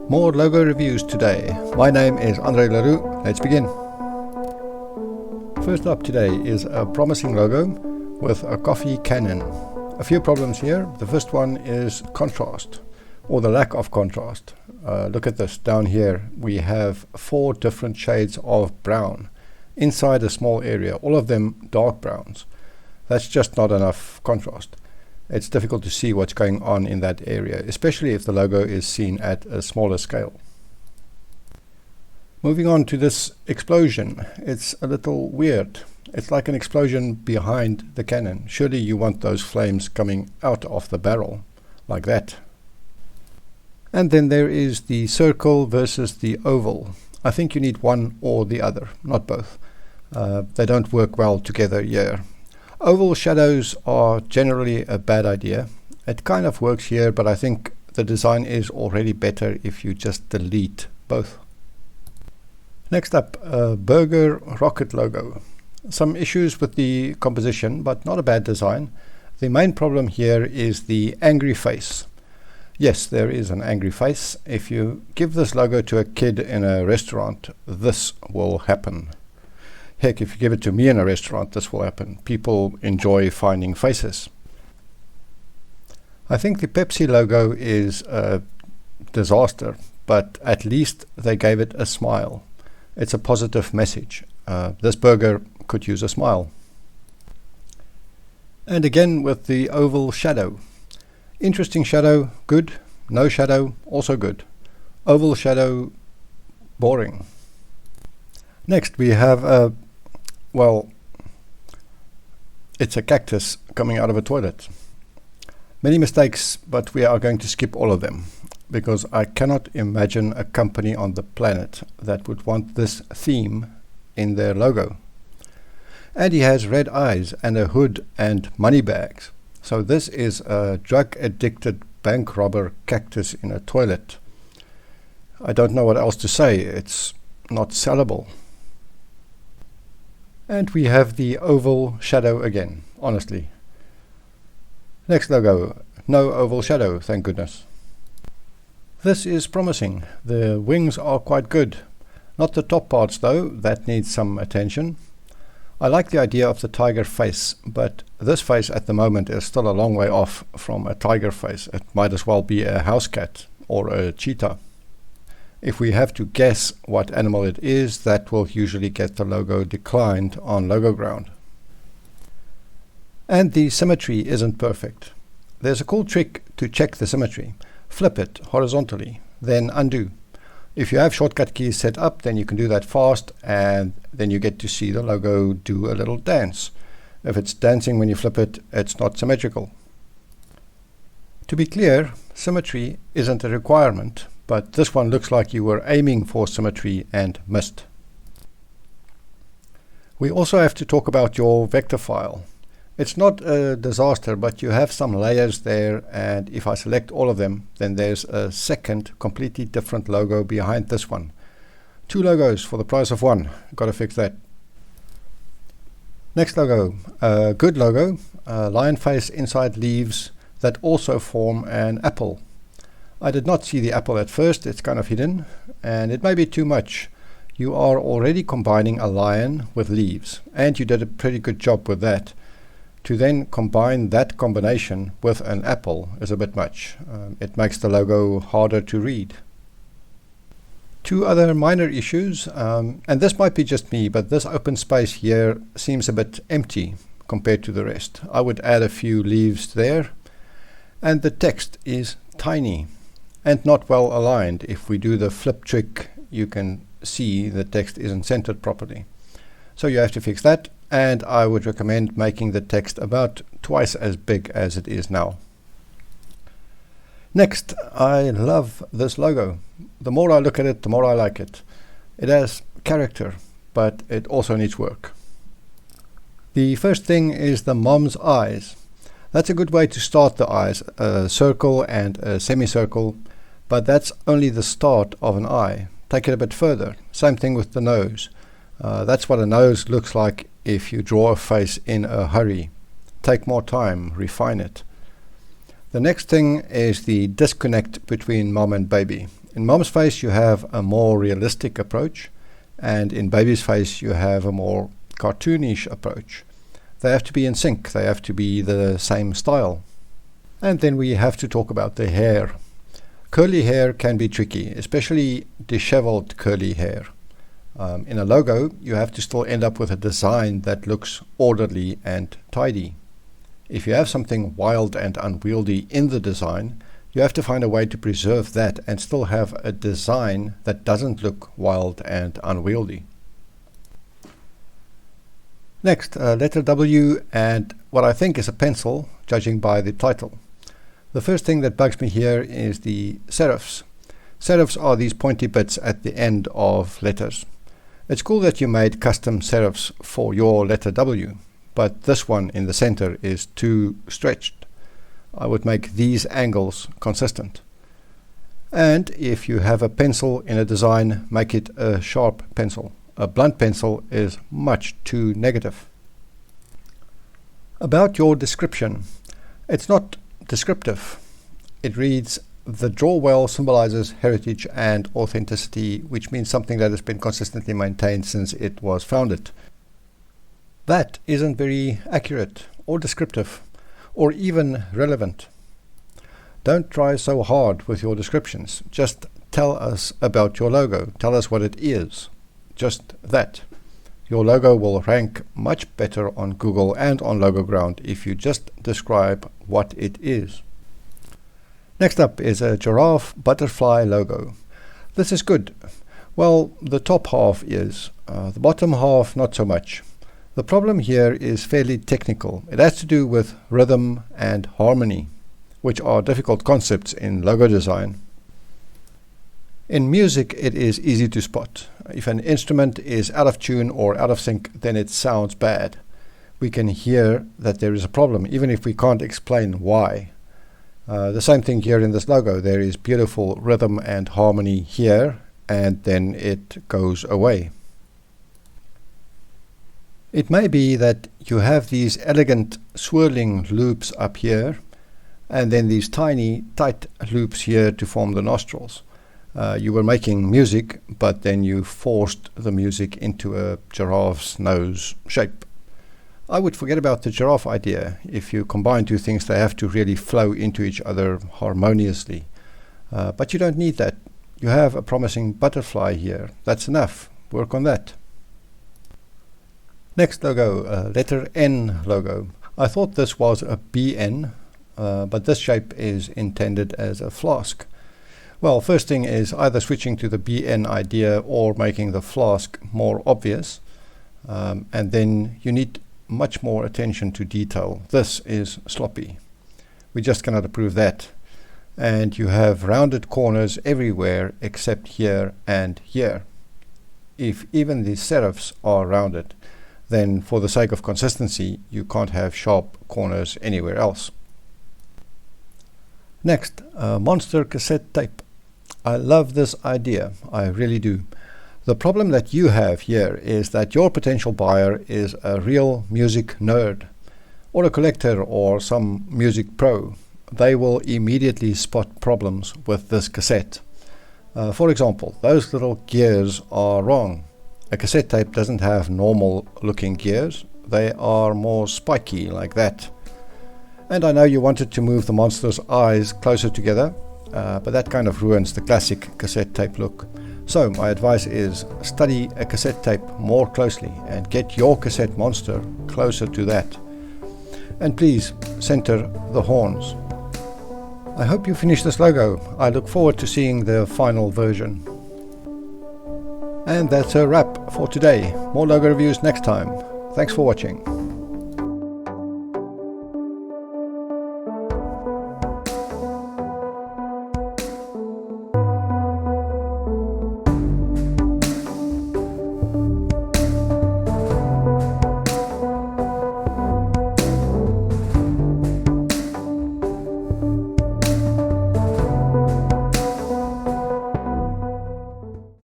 More logo reviews today. My name is Andre Leroux. Let's begin. First up today is a promising logo with a coffee cannon. A few problems here. The first one is contrast, or the lack of contrast. Look at this. Down here we have 4 different shades of brown inside a small area, all of them dark browns. That's just not enough contrast. It's difficult to see what's going on in that area, especially if the logo is seen at a smaller scale. Moving on to this explosion, it's a little weird. It's like an explosion behind the cannon. Surely you want those flames coming out of the barrel, like that. And then there is the circle versus the oval. I think you need one or the other, not both. They don't work well together here. Oval shadows are generally a bad idea. It kind of works here, but I think the design is already better if you just delete both. Next up, a burger rocket logo. Some issues with the composition, but not a bad design. The main problem here is the angry face. Yes, there is an angry face. If you give this logo to a kid in a restaurant, this will happen. Heck, if you give it to me in a restaurant, this will happen. People enjoy finding faces. I think the Pepsi logo is a disaster, but at least they gave it a smile. It's a positive message. This burger could use a smile. And again with the oval shadow. Interesting shadow, good. No shadow, also good. Oval shadow, boring. Next we have it's a cactus coming out of a toilet. Many mistakes, but we are going to skip all of them, because I cannot imagine a company on the planet that would want this theme in their logo. And he has red eyes and a hood and money bags. So this is a drug-addicted bank robber cactus in a toilet. I don't know what else to say. It's not sellable. And we have the oval shadow again, honestly. Next logo, no oval shadow, thank goodness. This is promising. The wings are quite good. Not the top parts though, that needs some attention. I like the idea of the tiger face, but this face at the moment is still a long way off from a tiger face. It might as well be a house cat or a cheetah. If we have to guess what animal it is, that will usually get the logo declined on LogoGround. And the symmetry isn't perfect. There's a cool trick to check the symmetry. Flip it horizontally, then undo. If you have shortcut keys set up, then you can do that fast, and then you get to see the logo do a little dance. If it's dancing when you flip it, it's not symmetrical. To be clear, symmetry isn't a requirement, but this one looks like you were aiming for symmetry and missed. We also have to talk about your vector file. It's not a disaster, but you have some layers there, and if I select all of them, then there's a second completely different logo behind this one. 2 logos for the price of 1. Got to fix that. Next logo, a good logo, a lion face inside leaves that also form an apple. I did not see the apple at first. It's kind of hidden, and it may be too much. You are already combining a lion with leaves, and you did a pretty good job with that. To then combine that combination with an apple is a bit much. It makes the logo harder to read. 2 other minor issues, and this might be just me, but this open space here seems a bit empty compared to the rest. I would add a few leaves there, and the text is tiny and not well aligned. If we do the flip trick, you can see the text isn't centered properly. So you have to fix that, and I would recommend making the text about twice as big as it is now. Next, I love this logo. The more I look at it, the more I like it. It has character, but it also needs work. The first thing is the mom's eyes. That's a good way to start the eyes, a circle and a semicircle, but that's only the start of an eye. Take it a bit further. Same thing with the nose. That's what a nose looks like if you draw a face in a hurry. Take more time, refine it. The next thing is the disconnect between mom and baby. In Mom's face you have a more realistic approach, and in Baby's face you have a more cartoonish approach. They have to be in sync, they have to be the same style. And then we have to talk about the hair. Curly hair can be tricky, especially disheveled curly hair. In a logo, you have to still end up with a design that looks orderly and tidy. If you have something wild and unwieldy in the design, you have to find a way to preserve that and still have a design that doesn't look wild and unwieldy. Next, letter W and what I think is a pencil, judging by the title. The first thing that bugs me here is the serifs. Serifs are these pointy bits at the end of letters. It's cool that you made custom serifs for your letter W, but this one in the center is too stretched. I would make these angles consistent. And if you have a pencil in a design, make it a sharp pencil. A blunt pencil is much too negative. About your description, it's not descriptive. It reads, "The draw well symbolizes heritage and authenticity, which means something that has been consistently maintained since it was founded." That isn't very accurate or descriptive or even relevant. Don't try so hard with your descriptions. Just tell us about your logo. Tell us what it is. Just that. Your logo will rank much better on Google and on LogoGround if you just describe what it is. Next up is a giraffe butterfly logo. This is good. Well, the top half is. The bottom half not so much. The problem here is fairly technical. It has to do with rhythm and harmony, which are difficult concepts in logo design. In music, it is easy to spot. If an instrument is out of tune or out of sync, then it sounds bad. We can hear that there is a problem, even if we can't explain why. The same thing here in this logo. There is beautiful rhythm and harmony here, and then it goes away. It may be that you have these elegant swirling loops up here, and then these tiny, tight loops here to form the nostrils. You were making music, but then you forced the music into a giraffe's nose shape. I would forget about the giraffe idea. If you combine two things, they have to really flow into each other harmoniously. But you don't need that. You have a promising butterfly here. That's enough. Work on that. Next logo, letter N logo. I thought this was a BN, but this shape is intended as a flask. Well, first thing is either switching to the BN idea or making the flask more obvious. And then you need much more attention to detail. This is sloppy. We just cannot approve that. And you have rounded corners everywhere except here and here. If even the serifs are rounded, then for the sake of consistency, you can't have sharp corners anywhere else. Next, monster cassette tape. I love this idea, I really do. The problem that you have here is that your potential buyer is a real music nerd, or a collector, or some music pro. They will immediately spot problems with this cassette. For example, those little gears are wrong. A cassette tape doesn't have normal looking gears. They are more spiky like that. And I know you wanted to move the monster's eyes closer together, but that kind of ruins the classic cassette tape look. So my advice is study a cassette tape more closely and get your cassette monster closer to that. And please center the horns. I hope you finish this logo. I look forward to seeing the final version. And that's a wrap for today. More logo reviews next time. Thanks for watching.